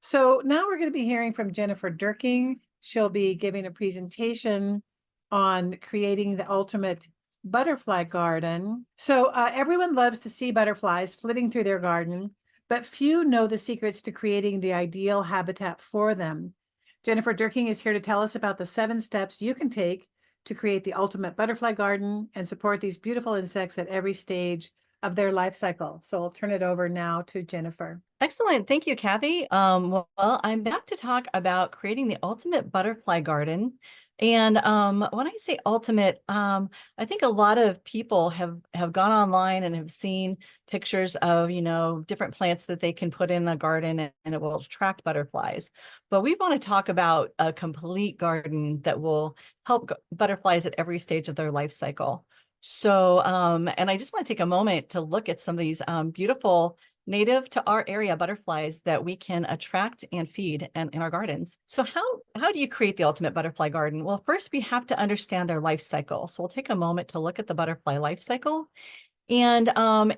So now we're going to be hearing from Jennifer Dirking. She'll be giving a presentation on creating the ultimate butterfly garden. So everyone loves to see butterflies flitting through their garden, but few know the secrets to creating the ideal habitat for them. Jennifer Dirking is here to tell us about the 7 steps you can take to create the ultimate butterfly garden and support these beautiful insects at every stage of their life cycle. So I'll turn it over now to Jennifer. Excellent. Thank you, Kathy. Well, I'm back to talk about creating the ultimate butterfly garden. And when I say ultimate, I think a lot of people have gone online and have seen pictures of, different plants that they can put in a garden and it will attract butterflies. But we want to talk about a complete garden that will help butterflies at every stage of their life cycle. So, and I just want to take a moment to look at some of these beautiful native to our area butterflies that we can attract and feed in our gardens. So how do you create the ultimate butterfly garden? Well, first we have to understand their life cycle. So we'll take a moment to look at the butterfly life cycle. And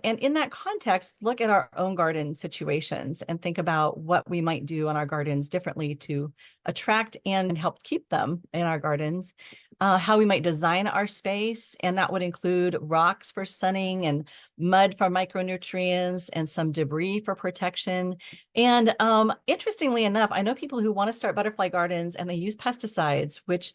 in that context, look at our own garden situations and think about what we might do in our gardens differently to attract and help keep them in our gardens. How we might design our space, and that would include rocks for sunning and mud for micronutrients and some debris for protection. And interestingly enough, I know people who want to start butterfly gardens and they use pesticides, which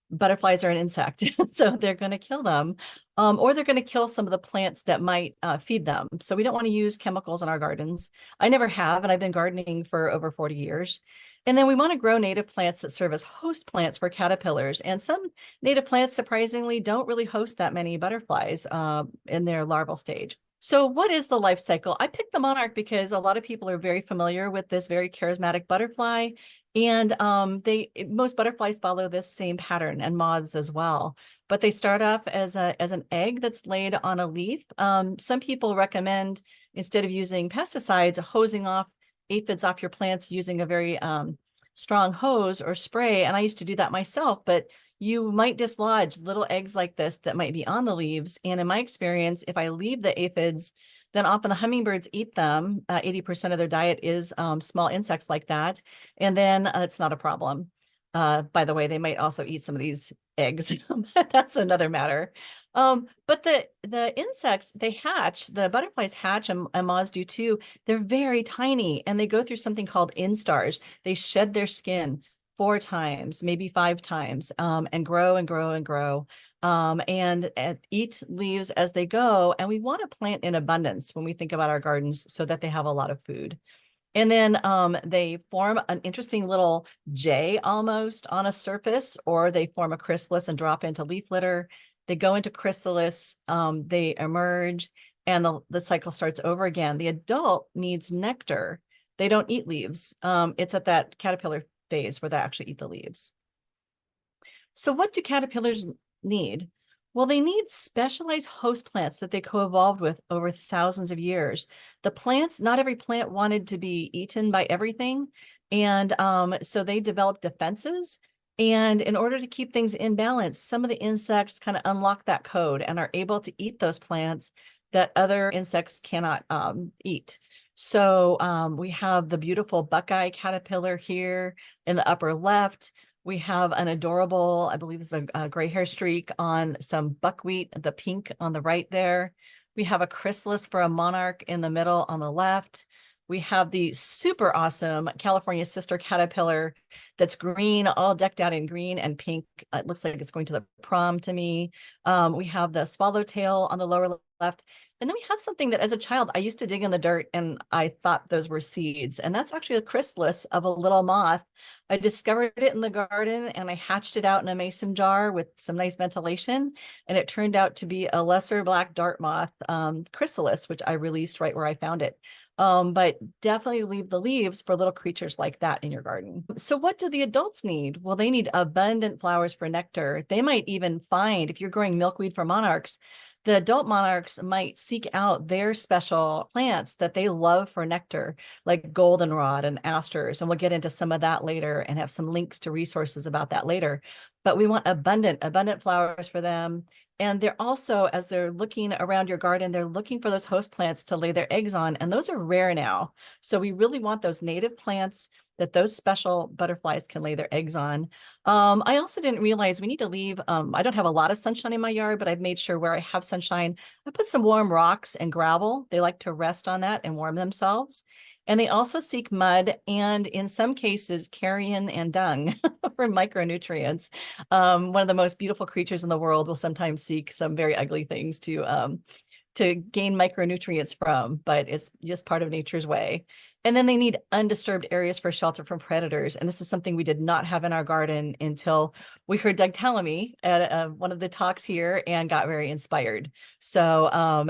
butterflies are an insect, so they're going to kill them, or they're going to kill some of the plants that might feed them. So we don't want to use chemicals in our gardens. I never have, and I've been gardening for over 40 years. And then we want to grow native plants that serve as host plants for caterpillars. And some native plants, surprisingly, don't really host that many butterflies in their larval stage. So what is the life cycle? I picked the monarch because a lot of people are very familiar with this very charismatic butterfly. And most butterflies follow this same pattern, and moths as well. But they start off as an egg that's laid on a leaf. Some people recommend, instead of using pesticides, hosing off aphids off your plants using a very strong hose or spray. And I used to do that myself, but you might dislodge little eggs like this that might be on the leaves. And in my experience, if I leave the aphids, then often the hummingbirds eat them. 80% of their diet is small insects like that. And then it's not a problem. By the way, they might also eat some of these eggs. That's another matter. But the insects, they hatch, the butterflies hatch, and moths do too. They're very tiny, and they go through something called instars. They shed their skin 4 times, maybe 5 times, and grow and grow and grow. And eat leaves as they go. And we want to plant in abundance when we think about our gardens so that they have a lot of food. And then they form an interesting little J almost on a surface, or they form a chrysalis and drop into leaf litter. They go into chrysalis, they emerge, and the cycle starts over again. The adult needs nectar. They don't eat leaves. It's at that caterpillar phase where they actually eat the leaves. So what do caterpillars need? Well, they need specialized host plants that they co-evolved with over thousands of years. The plants, not every plant wanted to be eaten by everything. And so they developed defenses. And in order to keep things in balance, some of the insects kind of unlock that code and are able to eat those plants that other insects cannot eat. So we have the beautiful Buckeye caterpillar here in the upper left. We have an adorable, I believe it's a gray hair streak on some buckwheat, the pink on the right there. We have a chrysalis for a monarch in the middle on the left. We have the super awesome California sister caterpillar that's green, all decked out in green and pink. It looks like it's going to the prom to me. We have the swallowtail on the lower left. And then we have something that as a child, I used to dig in the dirt and I thought those were seeds. And that's actually a chrysalis of a little moth. I discovered it in the garden and I hatched it out in a mason jar with some nice ventilation. And it turned out to be a lesser black dart moth chrysalis, which I released right where I found it. But definitely leave the leaves for little creatures like that in your garden. So what do the adults need? Well, they need abundant flowers for nectar. They might even find, if you're growing milkweed for monarchs, the adult monarchs might seek out their special plants that they love for nectar, like goldenrod and asters. And we'll get into some of that later and have some links to resources about that later. But we want abundant flowers for them. And they're also, as they're looking around your garden, they're looking for those host plants to lay their eggs on. And those are rare now. So we really want those native plants that those special butterflies can lay their eggs on. I also didn't realize we need to leave, I don't have a lot of sunshine in my yard, but I've made sure where I have sunshine, I put some warm rocks and gravel. They like to rest on that and warm themselves. And they also seek mud and in some cases, carrion and dung for micronutrients. One of the most beautiful creatures in the world will sometimes seek some very ugly things to gain micronutrients from, but it's just part of nature's way. And then they need undisturbed areas for shelter from predators. And this is something we did not have in our garden until we heard Doug Tellamy at one of the talks here and got very inspired. So,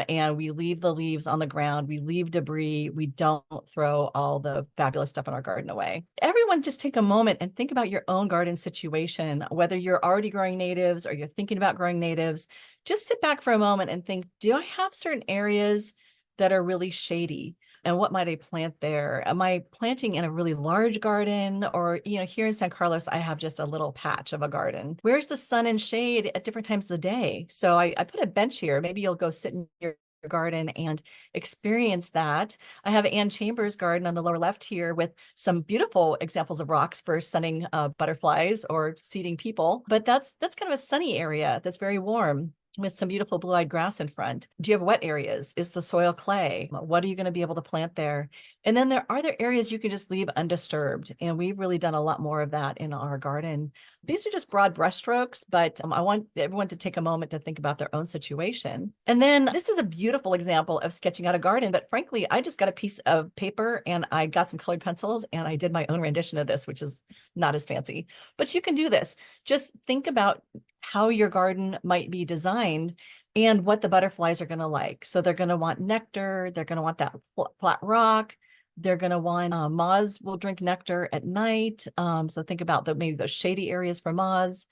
and we leave the leaves on the ground, we leave debris, we don't throw all the fabulous stuff in our garden away. Everyone just take a moment and think about your own garden situation, whether you're already growing natives or you're thinking about growing natives. Just sit back for a moment and think, do I have certain areas that are really shady? And what might I plant there? Am I planting in a really large garden? Or, here in San Carlos, I have just a little patch of a garden. Where's the sun and shade at different times of the day? So I put a bench here. Maybe you'll go sit in your garden and experience that. I have Ann Chambers' garden on the lower left here with some beautiful examples of rocks for sunning butterflies or seeding people. But that's kind of a sunny area that's very warm, with some beautiful blue-eyed grass in front. Do you have wet areas? Is the soil clay? What are you going to be able to plant there? And then are there areas you can just leave undisturbed? And we've really done a lot more of that in our garden. These are just broad brushstrokes, but I want everyone to take a moment to think about their own situation. And then this is a beautiful example of sketching out a garden, but frankly, I just got a piece of paper and I got some colored pencils and I did my own rendition of this, which is not as fancy, but you can do this. Just think about how your garden might be designed and what the butterflies are going to like. So they're going to want nectar. They're going to want that flat rock. They're going to want moths will drink nectar at night. So think about maybe those shady areas for moths.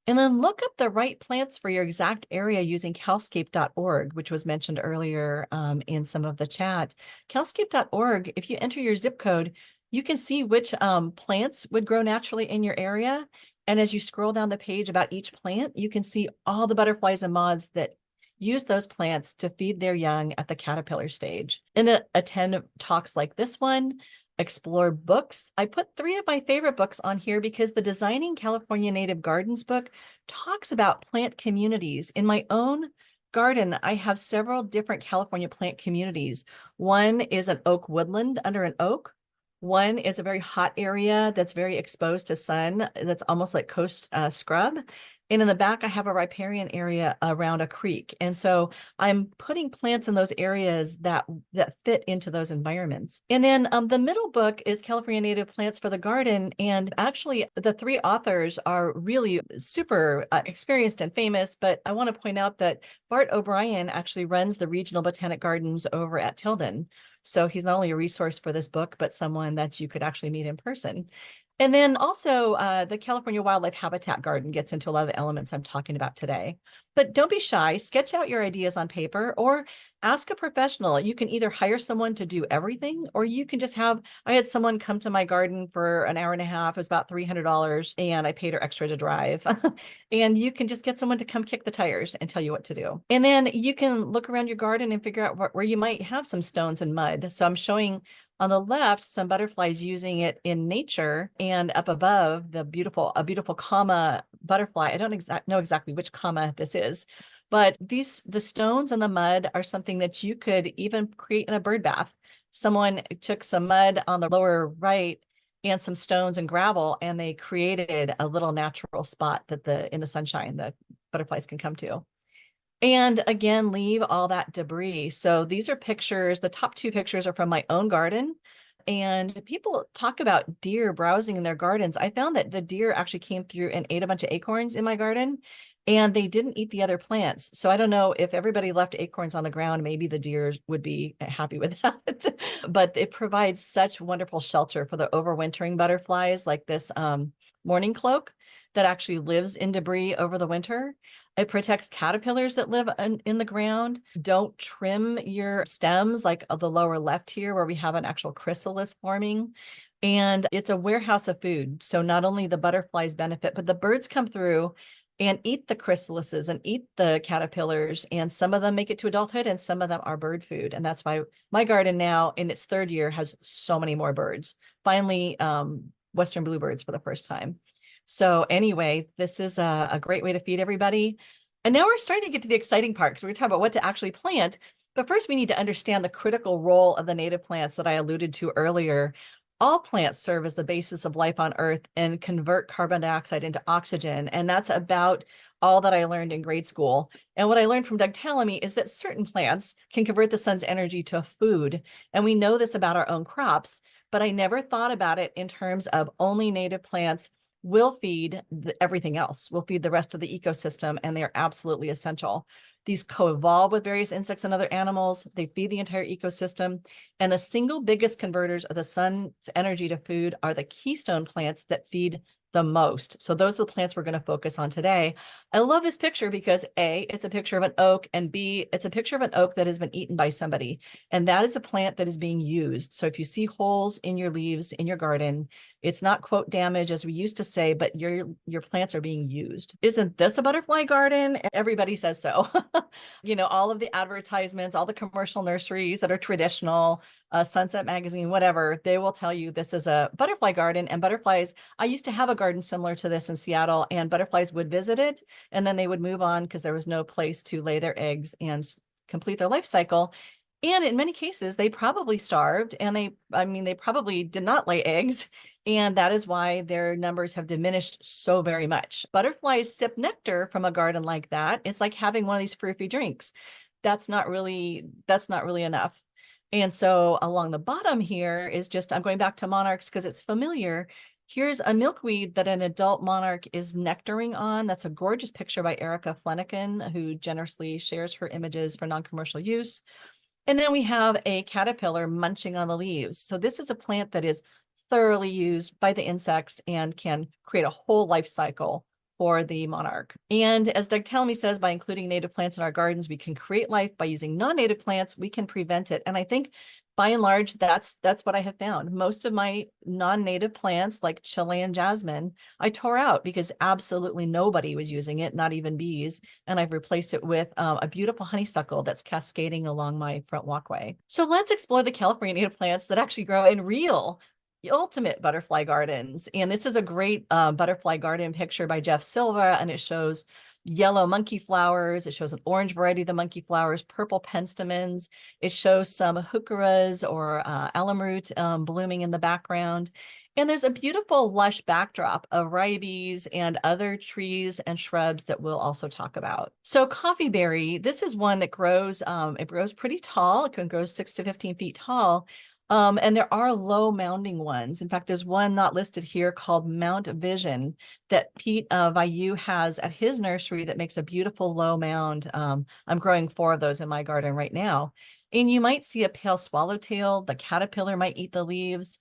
And then look up the right plants for your exact area using calscape.org, which was mentioned earlier in some of the chat. Calscape.org, if you enter your zip code, you can see which plants would grow naturally in your area. And as you scroll down the page about each plant, you can see all the butterflies and moths that use those plants to feed their young at the caterpillar stage. And then attend talks like this one, explore books. I put 3 of my favorite books on here because the Designing California Native Gardens book talks about plant communities. In my own garden, I have several different California plant communities. One is an oak woodland under an oak. One is a very hot area that's very exposed to sun, that's almost like coast scrub. And in the back, I have a riparian area around a creek. And so I'm putting plants in those areas that fit into those environments. And then the middle book is California Native Plants for the Garden. And actually, the 3 authors are really super experienced and famous. But I want to point out that Bart O'Brien actually runs the regional botanic gardens over at Tilden. So he's not only a resource for this book, but someone that you could actually meet in person. And then also the California Wildlife Habitat Garden gets into a lot of the elements I'm talking about today. But don't be shy, sketch out your ideas on paper or ask a professional. You can either hire someone to do everything, or you can just I had someone come to my garden for an hour and a half. It was about $300 and I paid her extra to drive. And you can just get someone to come kick the tires and tell you what to do. And then you can look around your garden and figure out where you might have some stones and mud. So I'm showing on the left some butterflies using it in nature, and up above a beautiful comma butterfly. I don't know exactly which comma this is, but the stones and the mud are something that you could even create in a bird bath. Someone took some mud on the lower right and some stones and gravel, and they created a little natural spot that in the sunshine the butterflies can come to. And again, leave all that debris. So these are pictures. The top 2 pictures are from my own garden. And people talk about deer browsing in their gardens. I found that the deer actually came through and ate a bunch of acorns in my garden, and they didn't eat the other plants. So I don't know if everybody left acorns on the ground, maybe the deer would be happy with that. But it provides such wonderful shelter for the overwintering butterflies, like this morning cloak that actually lives in debris over the winter. It protects caterpillars that live in the ground. Don't trim your stems like the lower left here where we have an actual chrysalis forming. And it's a warehouse of food. So not only the butterflies benefit, but the birds come through and eat the chrysalises and eat the caterpillars. And some of them make it to adulthood and some of them are bird food. And that's why my garden now in its third year has so many more birds. Finally, Western bluebirds for the first time. So anyway, this is a great way to feed everybody. And now we're starting to get to the exciting part because we're talking about what to actually plant. But first, we need to understand the critical role of the native plants that I alluded to earlier. All plants serve as the basis of life on Earth and convert carbon dioxide into oxygen. And that's about all that I learned in grade school. And what I learned from Doug Tallamy is that certain plants can convert the sun's energy to food. And we know this about our own crops, but I never thought about it in terms of only native plants will feed everything else, will feed the rest of the ecosystem, and they are absolutely essential. These co-evolve with various insects and other animals. They feed the entire ecosystem. And the single biggest converters of the sun's energy to food are the keystone plants that feed the most. So those are the plants we're going to focus on today. I love this picture because A, it's a picture of an oak, and B, it's a picture of an oak that has been eaten by somebody. And that is a plant that is being used. So if you see holes in your leaves in your garden, it's not quote damage as we used to say, but your plants are being used. Isn't this a butterfly garden? Everybody says so. You know, all of the advertisements, all the commercial nurseries that are traditional, Sunset Magazine, whatever, they will tell you this is a butterfly garden. And butterflies, I used to have a garden similar to this in Seattle, and butterflies would visit it and then they would move on because there was no place to lay their eggs and complete their life cycle. And in many cases, they probably starved and they probably did not lay eggs. And that is why their numbers have diminished so very much. Butterflies sip nectar from a garden like that. It's like having one of these free drinks. That's not really enough. And so along the bottom here is just, I'm going back to monarchs because it's familiar. Here's a milkweed that an adult monarch is nectaring on. That's a gorgeous picture by Erica Flanagan, who generously shares her images for non-commercial use. And then we have a caterpillar munching on the leaves. So this is a plant that is thoroughly used by the insects and can create a whole life cycle for the monarch. And as Doug Tallamy says, by including native plants in our gardens, we can create life. By using non-native plants, we can prevent it. And I think by and large, that's what I have found. Most of my non-native plants, like Chilean jasmine, I tore out because absolutely nobody was using it, not even bees. And I've replaced it with a beautiful honeysuckle that's cascading along my front walkway. So let's explore the California native plants that actually grow in real ultimate butterfly gardens. And this is a great butterfly garden picture by Jeff Silva, and it shows yellow monkey flowers. It shows an orange variety of the monkey flowers, purple penstemons. It shows some heucheras or alum root blooming in the background. And there's a beautiful lush backdrop of ribes and other trees and shrubs that we'll also talk about. So coffeeberry, this is one that grows, it grows pretty tall. It can grow 6 to 15 feet tall. And there are low mounding ones. In fact, there's one not listed here called Mount Vision that Pete Vayu has at his nursery that makes a beautiful low mound. I'm growing 4 of those in my garden right now. And you might see a pale swallowtail. The caterpillar might eat the leaves.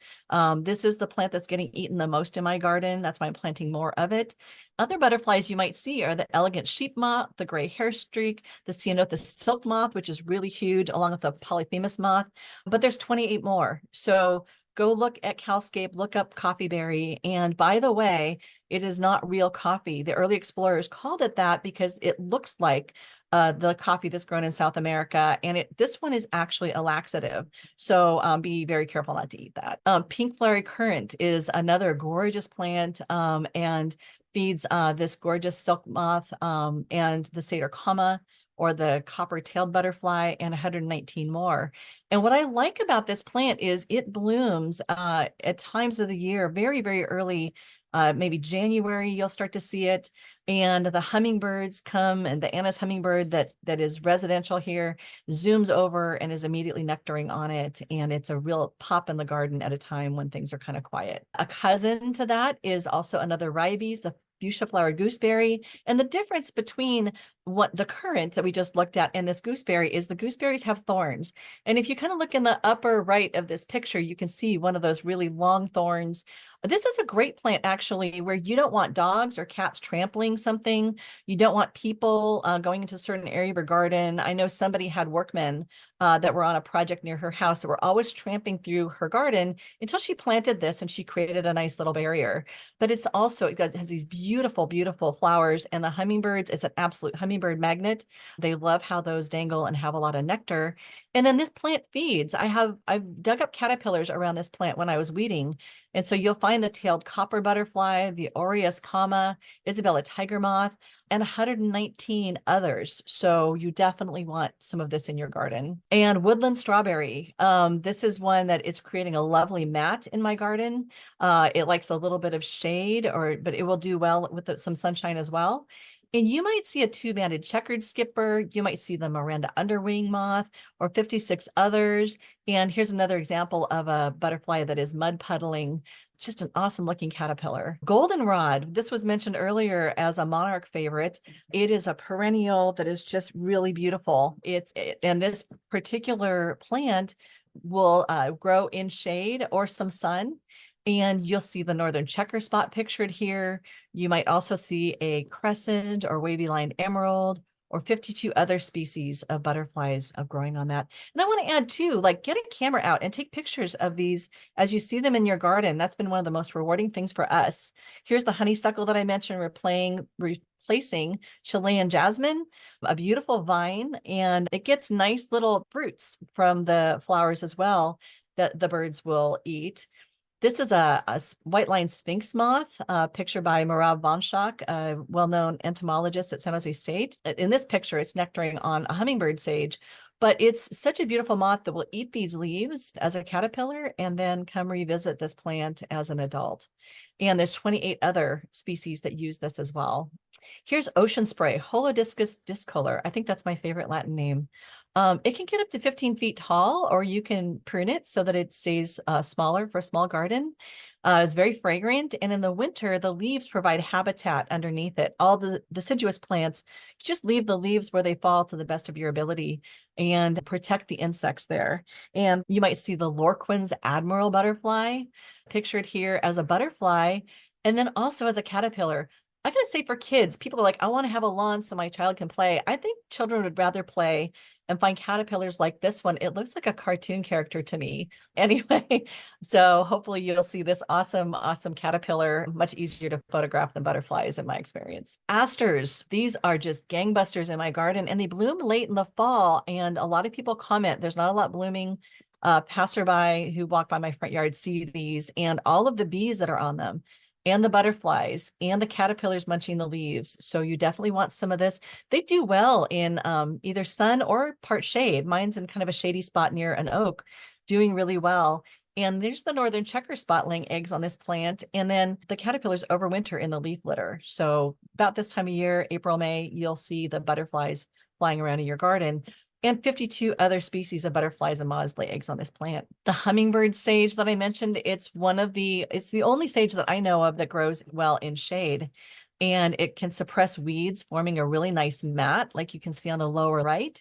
This is the plant that's getting eaten the most in my garden. That's why I'm planting more of it. Other butterflies you might see are the elegant sheep moth, the gray hair streak, the ceanothus silk moth, which is really huge, along with the polyphemus moth. But there's 28 more. So go look at Calscape, look up coffeeberry. And by the way, it is not real coffee. The early explorers called it that because it looks like the coffee that's grown in South America. And this one is actually a laxative. So be very careful not to eat that. Pink flowery currant is another gorgeous plant and feeds this gorgeous silk moth and the satyr comma, or the copper-tailed butterfly, and 119 more. And what I like about this plant is it blooms at times of the year, very, very early, maybe January, you'll start to see it. And the hummingbirds come, and the Anna's hummingbird that is residential here zooms over and is immediately nectaring on it. And it's a real pop in the garden at a time when things are kind of quiet. A cousin to that is also another ribes, the fuchsia flowered gooseberry. And the difference between what the currant that we just looked at and this gooseberry is the gooseberries have thorns. And if you kind of look in the upper right of this picture, you can see one of those really long thorns. This is a great plant actually, where you don't want dogs or cats trampling something. You don't want people going into a certain area of your garden. I know somebody had workmen that were on a project near her house that were always tramping through her garden until she planted this and she created a nice little barrier. But it's also, it has these beautiful, beautiful flowers, and the hummingbirds, it's an absolute hummingbird magnet. They love how those dangle and have a lot of nectar. And then this plant feeds. I've dug up caterpillars around this plant when I was weeding. And so you'll find the tailed copper butterfly, the Aureus comma, Isabella tiger moth, and 119 others. So you definitely want some of this in your garden. And woodland strawberry. This is one that is creating a lovely mat in my garden. It likes a little bit of shade, but it will do well with some sunshine as well. And you might see a two-banded checkered skipper. You might see the Miranda underwing moth or 56 others. And here's another example of a butterfly that is mud puddling. Just an awesome looking caterpillar. Goldenrod, this was mentioned earlier as a monarch favorite. It is a perennial that is just really beautiful. And this particular plant will grow in shade or some sun. And you'll see the northern checker spot pictured here. You might also see a crescent or wavy lined emerald or 52 other species of butterflies growing on that. And I want to add too, like get a camera out and take pictures of these as you see them in your garden. That's been one of the most rewarding things for us. Here's the honeysuckle that I mentioned. Replacing Chilean jasmine, a beautiful vine, and it gets nice little fruits from the flowers as well that the birds will eat. This is a white-lined sphinx moth, pictured by Merav Bonshak, a well-known entomologist at San Jose State. In this picture, it's nectaring on a hummingbird sage, but it's such a beautiful moth that will eat these leaves as a caterpillar and then come revisit this plant as an adult. And there's 28 other species that use this as well. Here's ocean spray, Holodiscus discolor. I think that's my favorite Latin name. It can get up to 15 feet tall, or you can prune it so that it stays smaller for a small garden. It's very fragrant, and in the winter, the leaves provide habitat underneath it. All the deciduous plants, you just leave the leaves where they fall to the best of your ability and protect the insects there. And you might see the Lorquin's admiral butterfly pictured here as a butterfly, and then also as a caterpillar. I gotta say, for kids, people are like, I want to have a lawn so my child can play. I think children would rather play and find caterpillars like this one. It looks like a cartoon character to me. Anyway, so hopefully you'll see this awesome, awesome caterpillar, much easier to photograph than butterflies in my experience. Asters, these are just gangbusters in my garden, and they bloom late in the fall. And a lot of people comment, there's not a lot blooming. Passerby who walk by my front yard see these, and all of the bees that are on them, and the butterflies and the caterpillars munching the leaves. So you definitely want some of this. They do well in either sun or part shade. Mine's in kind of a shady spot near an oak, doing really well. And there's the northern checker spot laying eggs on this plant. And then the caterpillars overwinter in the leaf litter. So about this time of year, April, May, you'll see the butterflies flying around in your garden. And 52 other species of butterflies and moths lay eggs on this plant. The hummingbird sage that I mentioned, it's the only sage that I know of that grows well in shade. And it can suppress weeds, forming a really nice mat, like you can see on the lower right.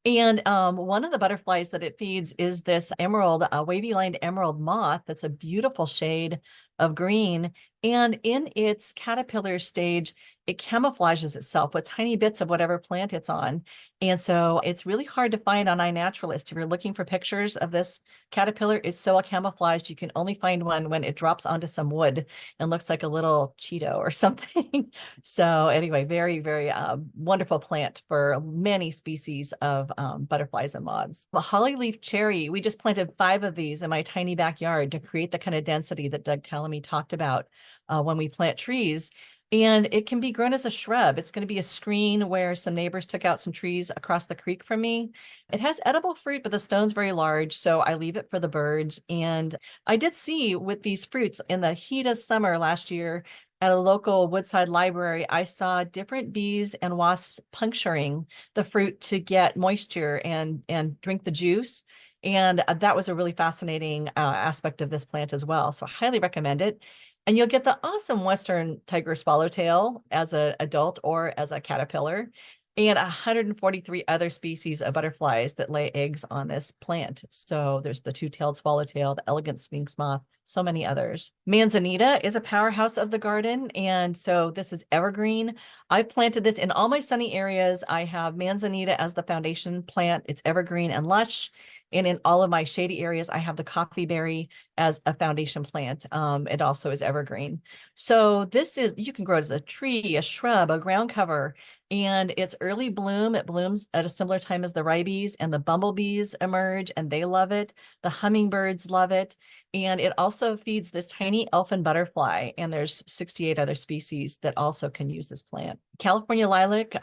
And one of the butterflies that it feeds is this emerald, a wavy lined emerald moth. That's a beautiful shade of green. And in its caterpillar stage, it camouflages itself with tiny bits of whatever plant it's on. And so it's really hard to find on iNaturalist. If you're looking for pictures of this caterpillar, it's so camouflaged, you can only find one when it drops onto some wood and looks like a little Cheeto or something. So anyway, very, very wonderful plant for many species of butterflies and moths. The hollyleaf cherry, we just planted 5 of these in my tiny backyard to create the kind of density that Doug Tallamy talked about when we plant trees. And it can be grown as a shrub. It's going to be a screen where some neighbors took out some trees across the creek from me. It has edible fruit, but the stone's very large, so I leave it for the birds. And I did see with these fruits in the heat of summer last year at a local Woodside library, I saw different bees and wasps puncturing the fruit to get moisture and drink the juice. And that was a really fascinating aspect of this plant as well. So I highly recommend it. And you'll get the awesome Western tiger swallowtail as an adult or as a caterpillar. and 143 other species of butterflies that lay eggs on this plant. So there's the two-tailed swallowtail, the elegant sphinx moth, so many others. Manzanita is a powerhouse of the garden, and so this is evergreen. I've planted this in all my sunny areas. I have manzanita as the foundation plant. It's evergreen and lush. And in all of my shady areas, I have the coffee berry as a foundation plant. It also is evergreen. So this is, you can grow it as a tree, a shrub, a ground cover, and it's early bloom. It blooms at a similar time as the ribes, and the bumblebees emerge and they love it. The hummingbirds love it. And it also feeds this tiny elfin butterfly. And there's 68 other species that also can use this plant. California lilac, the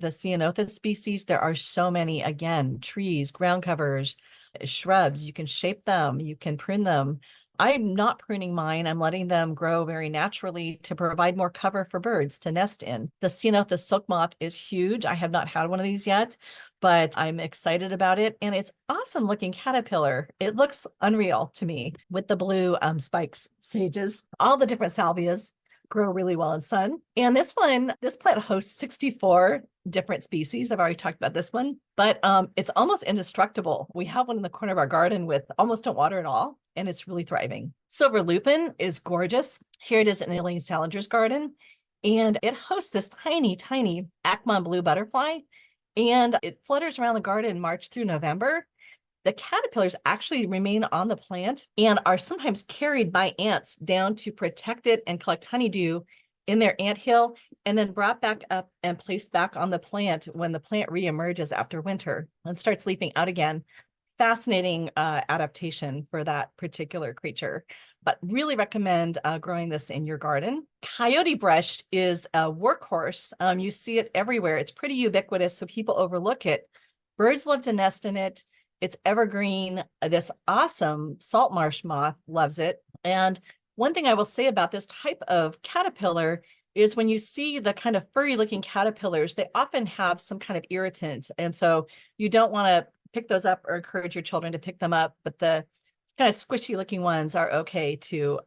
ceanothus species, there are so many, again, trees, ground covers, shrubs. You can shape them, you can prune them. I'm not pruning mine. I'm letting them grow very naturally to provide more cover for birds to nest in. The ceanothus silk moth is huge. I have not had one of these yet, but I'm excited about it. And it's awesome looking caterpillar. It looks unreal to me with the blue spikes, sages, all the different salvias grow really well in sun. And this plant hosts 64 different species. I've already talked about this one, but it's almost indestructible. We have one in the corner of our garden with almost no water at all, and it's really thriving. Silver lupin is gorgeous. Here it is in Elaine Salinger's garden, and it hosts this tiny, tiny Acmon blue butterfly, and it flutters around the garden March through November. The caterpillars actually remain on the plant and are sometimes carried by ants down to protect it and collect honeydew in their anthill, and then brought back up and placed back on the plant when the plant reemerges after winter and starts leafing out again. Fascinating adaptation for that particular creature, but really recommend growing this in your garden. Coyote brush is a workhorse. You see it everywhere. It's pretty ubiquitous, so people overlook it. Birds love to nest in it. It's evergreen. This awesome salt marsh moth loves it. And one thing I will say about this type of caterpillar is when you see the kind of furry looking caterpillars, they often have some kind of irritant. And so you don't want to pick those up or encourage your children to pick them up, but the kind of squishy looking ones are okay to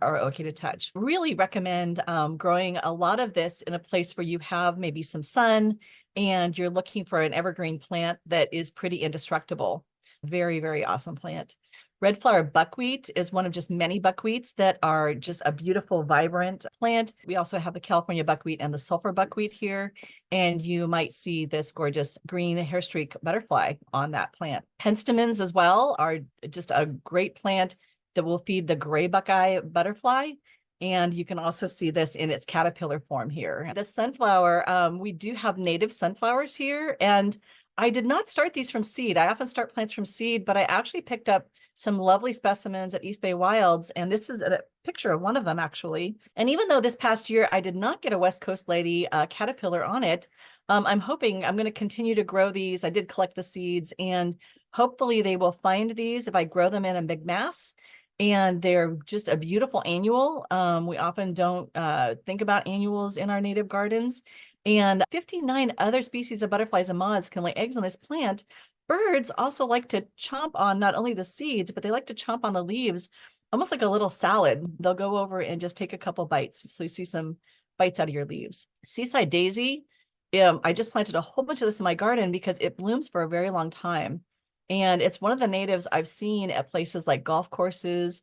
touch. Really recommend growing a lot of this in a place where you have maybe some sun and you're looking for an evergreen plant that is pretty indestructible. Very, very awesome plant. Red flower buckwheat is one of just many buckwheats that are just a beautiful, vibrant plant. We also have the California buckwheat and the sulfur buckwheat here, and you might see this gorgeous green hairstreak butterfly on that plant. Penstemons as well are just a great plant that will feed the gray buckeye butterfly. And you can also see this in its caterpillar form here. The sunflower, we do have native sunflowers here, and I did not start these from seed. I often start plants from seed, but I actually picked up some lovely specimens at East Bay Wilds, and this is a picture of one of them actually. And even though this past year I did not get a West Coast lady caterpillar on it, I'm hoping I'm going to continue to grow these. I did collect the seeds, and hopefully they will find these if I grow them in a big mass. And they're just a beautiful annual. We often don't think about annuals in our native gardens. And 59 other species of butterflies and moths can lay eggs on this plant. Birds also like to chomp on not only the seeds, but they like to chomp on the leaves, almost like a little salad. They'll go over and just take a couple bites. So you see some bites out of your leaves. Seaside daisy, I just planted a whole bunch of this in my garden because it blooms for a very long time. And it's one of the natives I've seen at places like golf courses,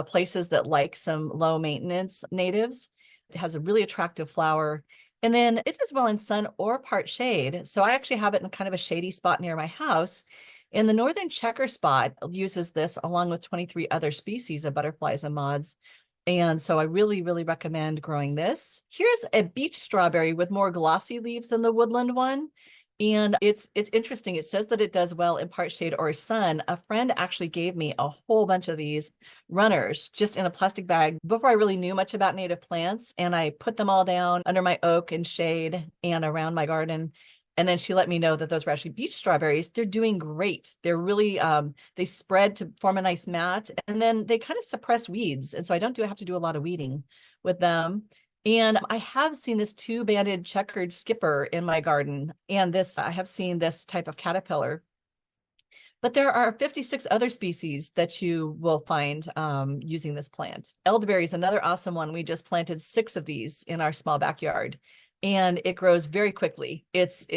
places that like some low maintenance natives. It has a really attractive flower. And then it does well in sun or part shade. So I actually have it in kind of a shady spot near my house. And the northern checker spot uses this along with 23 other species of butterflies and moths. And so I really, really recommend growing this. Here's a beach strawberry with more glossy leaves than the woodland one. And it's interesting. It says that it does well in part shade or sun. A friend actually gave me a whole bunch of these runners just in a plastic bag before I really knew much about native plants. And I put them all down under my oak and shade and around my garden. And then she let me know that those were actually beach strawberries. They're doing great. They're really, they spread to form a nice mat, and then they kind of suppress weeds. And so I don't have to do a lot of weeding with them. And I have seen this two-banded checkered skipper in my garden. And I have seen this type of caterpillar. But there are 56 other species that you will find using this plant. Elderberry is another awesome one. We just planted 6 of these in our small backyard. and it grows very quickly. It's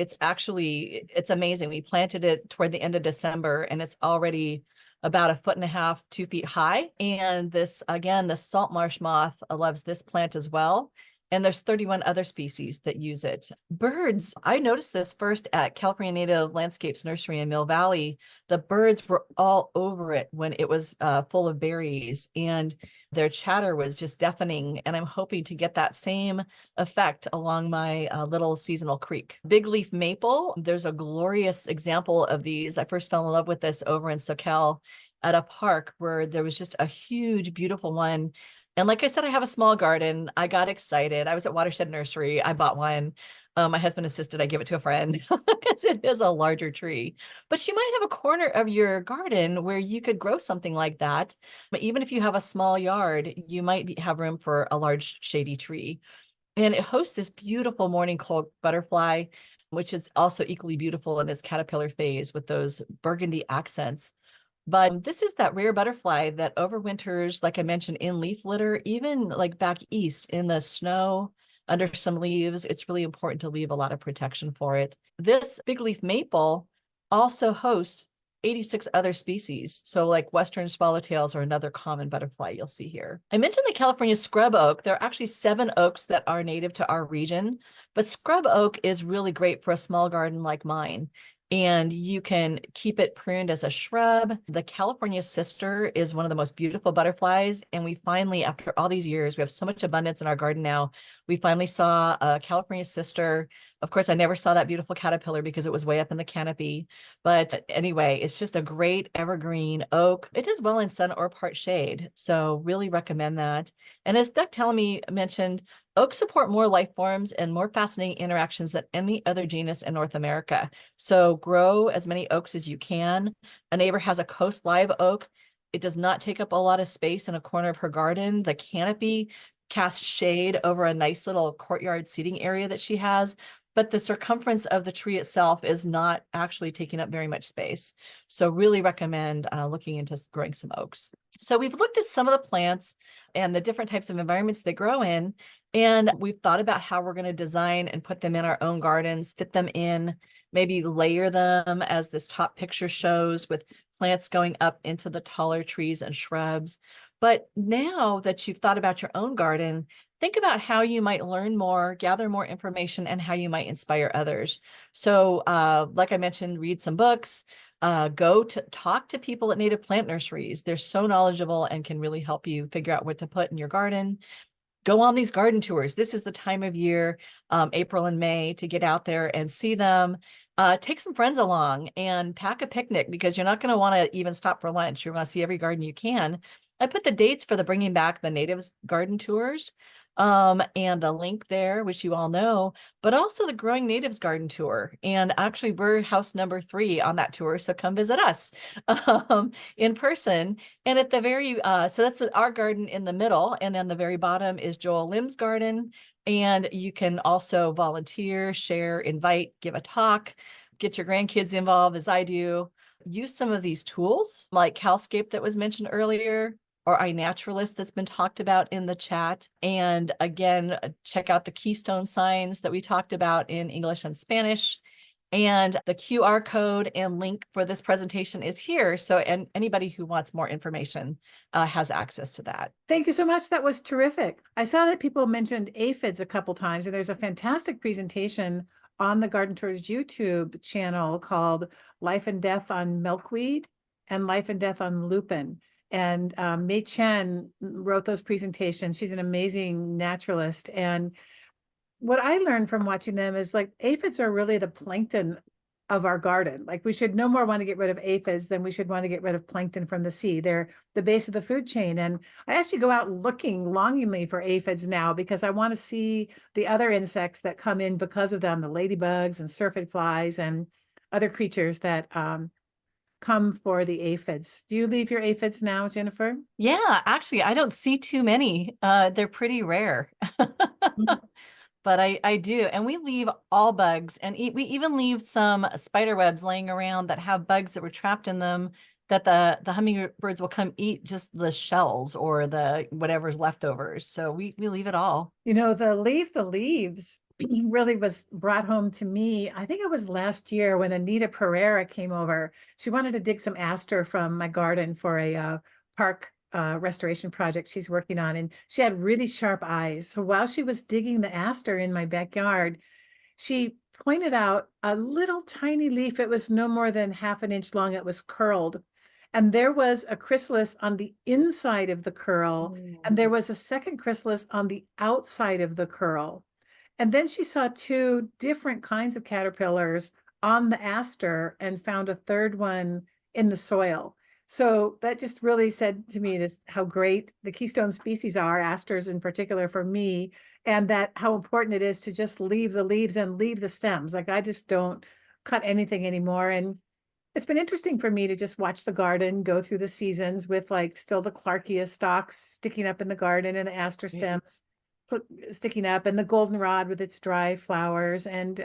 amazing. We planted it toward the end of December, and it's already about 1.5 feet, 2 feet high. And this, again, the salt marsh moth loves this plant as well. And there's 31 other species that use it. Birds, I noticed this first at California Native Landscapes Nursery in Mill Valley. The birds were all over it when it was full of berries, and their chatter was just deafening. And I'm hoping to get that same effect along my little seasonal creek. Big leaf maple, there's a glorious example of these. I first fell in love with this over in Soquel at a park where there was just a huge, beautiful one. And like I said, I have a small garden. I got excited. I was at Watershed Nursery. I bought one. My husband insisted I give it to a friend because it is a larger tree. But you might have a corner of your garden where you could grow something like that. But even if you have a small yard, you might have room for a large shady tree. And it hosts this beautiful morning cloak butterfly, which is also equally beautiful in its caterpillar phase with those burgundy accents. But this is that rare butterfly that overwinters, like I mentioned, in leaf litter, even like back east in the snow under some leaves. It's really important to leave a lot of protection for it. This big leaf maple also hosts 86 other species. So like western swallowtails are another common butterfly you'll see here. I mentioned the California scrub oak. There are actually 7 oaks that are native to our region, but scrub oak is really great for a small garden like mine. And you can keep it pruned as a shrub. The California sister is one of the most beautiful butterflies. And we finally, after all these years, we have so much abundance in our garden now. We finally saw a California sister. Of course, I never saw that beautiful caterpillar because it was way up in the canopy. But anyway, it's just a great evergreen oak. It does well in sun or part shade. So really recommend that. And as Doug Tellamy mentioned, oaks support more life forms and more fascinating interactions than any other genus in North America. So grow as many oaks as you can. A neighbor has a coast live oak. It does not take up a lot of space in a corner of her garden. The canopy casts shade over a nice little courtyard seating area that she has, but the circumference of the tree itself is not actually taking up very much space. So really recommend looking into growing some oaks. So we've looked at some of the plants and the different types of environments they grow in. And we've thought about how we're going to design and put them in our own gardens, fit them in, maybe layer them as this top picture shows with plants going up into the taller trees and shrubs. But now that you've thought about your own garden, think about how you might learn more, gather more information, and how you might inspire others. So like I mentioned, read some books, go to talk to people at native plant nurseries. They're so knowledgeable and can really help you figure out what to put in your garden. Go on these garden tours. This is the time of year, April and May, to get out there and see them. Take some friends along and pack a picnic because you're not going to want to even stop for lunch. You want to see every garden you can. I put the dates for the bringing back the natives garden tours and the link there, which you all know, but also the Growing Natives Garden Tour. And actually, we're house number 3 on that tour, so come visit us in person. And at the very, so that's our garden in the middle, and then the very bottom is Joel Lim's garden. And you can also volunteer, share, invite, give a talk, get your grandkids involved as I do. Use some of these tools like Calscape that was mentioned earlier, or iNaturalist that's been talked about in the chat. And again, check out the keystone signs that we talked about in English and Spanish. And the QR code and link for this presentation is here. So and anybody who wants more information has access to that. Thank you so much. That was terrific. I saw that people mentioned aphids a couple times, and there's a fantastic presentation on the Garden Tours YouTube channel called Life and Death on Milkweed and Life and Death on Lupin. And Mei Chen wrote those presentations. She's an amazing naturalist. And what I learned from watching them is like aphids are really the plankton of our garden. Like we should no more want to get rid of aphids than we should want to get rid of plankton from the sea. They're the base of the food chain. And I actually go out looking longingly for aphids now because I want to see the other insects that come in because of them, the ladybugs and syrphid flies and other creatures that come for the aphids. Do you leave your aphids now, Jennifer? Yeah, actually, I don't see too many. They're pretty rare. But I do. And we leave all bugs, and we even leave some spider webs laying around that have bugs that were trapped in them that the hummingbirds will come eat just the shells or the whatever's leftovers. So we leave it all. You know, the leave the leaves really was brought home to me. I think it was last year when Anita Pereira came over. She wanted to dig some aster from my garden for a park restoration project she's working on. And she had really sharp eyes. So while she was digging the aster in my backyard, she pointed out a little tiny leaf. It was no more than half an inch long. It was curled. And there was a chrysalis on the inside of the curl, and there was a second chrysalis on the outside of the curl. And then she saw two different kinds of caterpillars on the aster and found a third one in the soil. So that just really said to me just how great the keystone species are, asters in particular for me, and that how important it is to just leave the leaves and leave the stems. Like I just don't cut anything anymore. And it's been interesting for me to just watch the garden go through the seasons with like still the Clarkia stalks sticking up in the garden and the aster stems sticking up and the goldenrod with its dry flowers. And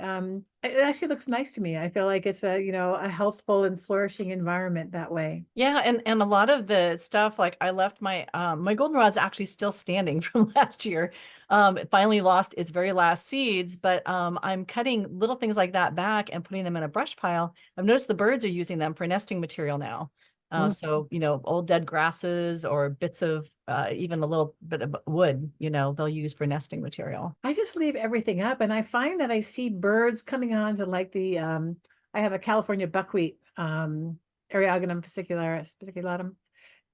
it actually looks nice to me. I feel like it's a, a healthful and flourishing environment that way. Yeah, and a lot of the stuff, like I left my my goldenrod's actually still standing from last year. It finally lost its very last seeds, but I'm cutting little things like that back and putting them in a brush pile. I've noticed the birds are using them for nesting material now. Mm. So, old dead grasses or bits of even a little bit of wood, they'll use for nesting material. I just leave everything up, and I find that I see birds coming on to like the I have a California buckwheat, Eriogonum fasciculatum,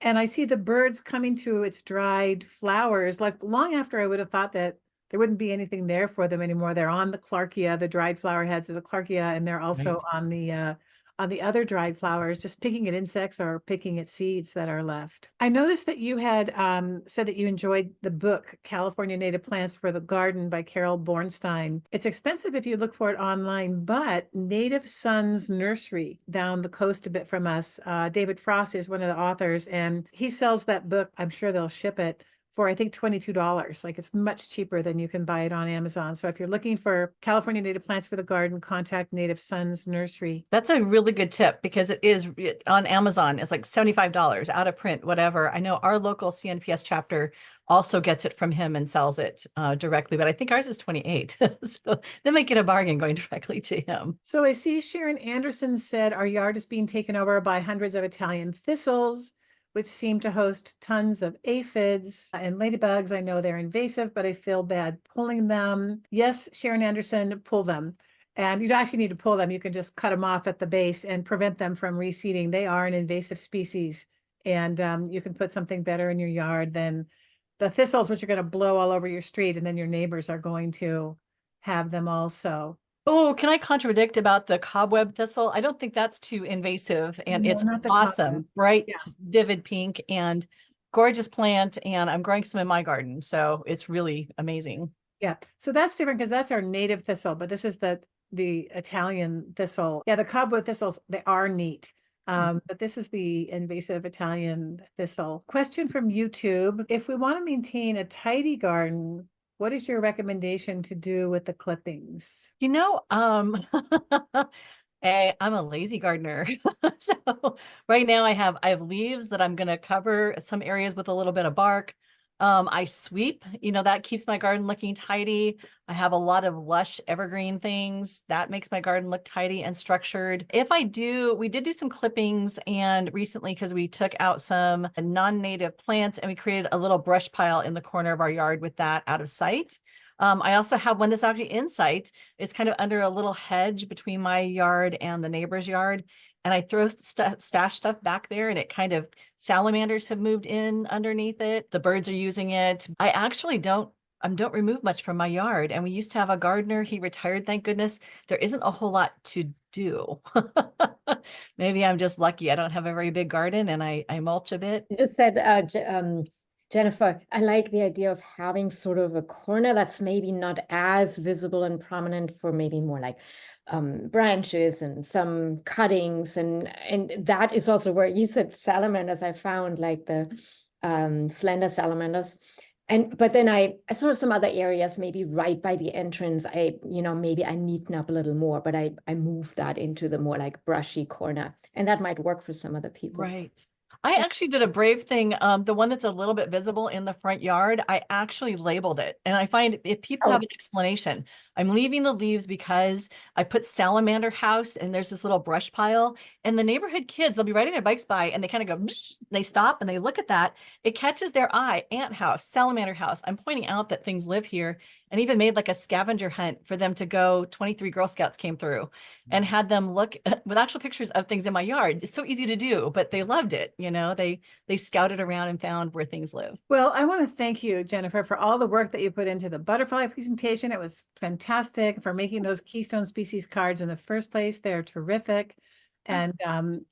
and I see the birds coming to its dried flowers like long after I would have thought that there wouldn't be anything there for them anymore. They're on the Clarkia, the dried flower heads of the Clarkia, and they're also Right. on the other dried flowers, just picking at insects or picking at seeds that are left. I noticed that you had said that you enjoyed the book California Native Plants for the Garden by Carol Bornstein. It's expensive if you look for it online, but Native Sons Nursery down the coast a bit from us, David Frost is one of the authors, and he sells that book. I'm sure they'll ship it for I think $22. Like it's much cheaper than you can buy it on Amazon. So if you're looking for California Native Plants for the Garden, contact Native Sons Nursery. That's a really good tip because it is on Amazon. It's like $75 out of print, whatever. I know our local CNPS chapter also gets it from him and sells it directly, but I think ours is 28. So they might get a bargain going directly to him. So I see Sharon Anderson said our yard is being taken over by hundreds of Italian thistles, which seem to host tons of aphids and ladybugs. I know they're invasive, but I feel bad pulling them. Yes, Sharon Anderson, pull them. And you don't actually need to pull them. You can just cut them off at the base and prevent them from reseeding. They are an invasive species. And you can put something better in your yard than the thistles, which are going to blow all over your street. And then your neighbors are going to have them also. Oh, can I contradict about the cobweb thistle? I don't think that's too invasive and No, it's not the cobweb. awesome, bright, Yeah. vivid pink and gorgeous plant. And I'm growing some in my garden. So it's really amazing. Yeah, so that's different because that's our native thistle, but this is the Italian thistle. Yeah, the cobweb thistles, they are neat. But this is the invasive Italian thistle. Question from YouTube. If we want to maintain a tidy garden, what is your recommendation to do with the clippings? You know, I'm a lazy gardener. So right now I have leaves that I'm gonna cover some areas with a little bit of bark. I sweep, that keeps my garden looking tidy. I have a lot of lush evergreen things that makes my garden look tidy and structured. We did do some clippings and recently because we took out some non-native plants and we created a little brush pile in the corner of our yard with that out of sight. I also have one that's actually in sight. It's kind of under a little hedge between my yard and the neighbor's yard. And I throw stash stuff back there and it kind of salamanders have moved in underneath it. The birds are using it. I actually don't remove much from my yard. And we used to have a gardener. He retired, thank goodness. There isn't a whole lot to do. Maybe I'm just lucky. I don't have a very big garden and I mulch a bit. You just said, Jennifer, I like the idea of having sort of a corner that's maybe not as visible and prominent for maybe more like branches and some cuttings. And that is also where you said salamanders, I found like the slender salamanders. But then I saw some other areas, maybe right by the entrance, maybe I neaten up a little more, but I move that into the more like brushy corner. And that might work for some other people. Right. I actually did a brave thing. The one that's a little bit visible in the front yard, I actually labeled it. And I find if people have Oh. an explanation, I'm leaving the leaves because I put salamander house and there's this little brush pile. And the neighborhood kids, they'll be riding their bikes by and they kind of go, "Bsh," they stop and they look at that. It catches their eye, ant house, salamander house. I'm pointing out that things live here, and even made like a scavenger hunt for them to go. 23 Girl Scouts came through and had them look with actual pictures of things in my yard. It's so easy to do, but they loved it. They scouted around and found where things live. Well, I want to thank you, Jennifer, for all the work that you put into the butterfly presentation. It was fantastic, for making those keystone species cards in the first place. They're terrific. And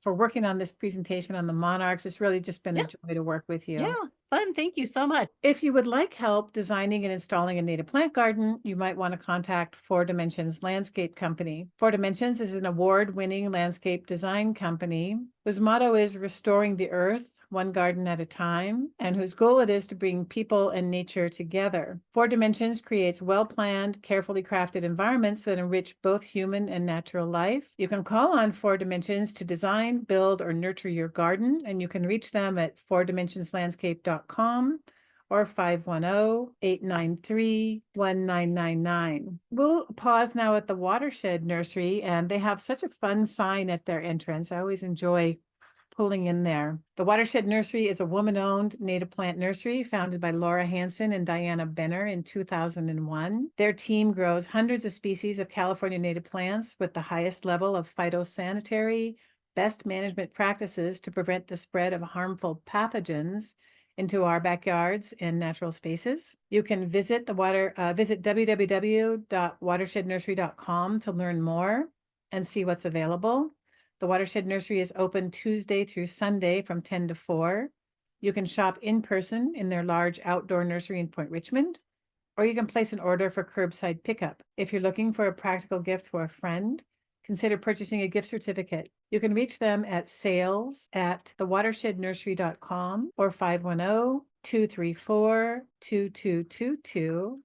for working on this presentation on the monarchs. It's really just been a Yeah. joy to work with you. Yeah, fun. Thank you so much. If you would like help designing and installing a native plant garden, you might want to contact 4Dimensions Landscape Company. 4Dimensions is an award-winning landscape design company whose motto is restoring the earth one garden at a time, and whose goal it is to bring people and nature together. 4Dimensions creates well-planned, carefully crafted environments that enrich both human and natural life. You can call on 4Dimensions to design, build, or nurture your garden, and you can reach them at 4dimensionslandscape.com or 510-893-1999. We'll pause now at the Watershed Nursery, and they have such a fun sign at their entrance. I always enjoy pulling in there. The Watershed Nursery is a woman-owned native plant nursery founded by Laura Hansen and Diana Benner in 2001. Their team grows hundreds of species of California native plants with the highest level of phytosanitary best management practices to prevent the spread of harmful pathogens into our backyards and natural spaces. You can visit www.watershednursery.com to learn more and see what's available. The Watershed Nursery is open Tuesday through Sunday from 10 to 4. You can shop in person in their large outdoor nursery in Point Richmond, or you can place an order for curbside pickup. If you're looking for a practical gift for a friend, consider purchasing a gift certificate. You can reach them at sales@thewatershednursery.com or 510-234-2222.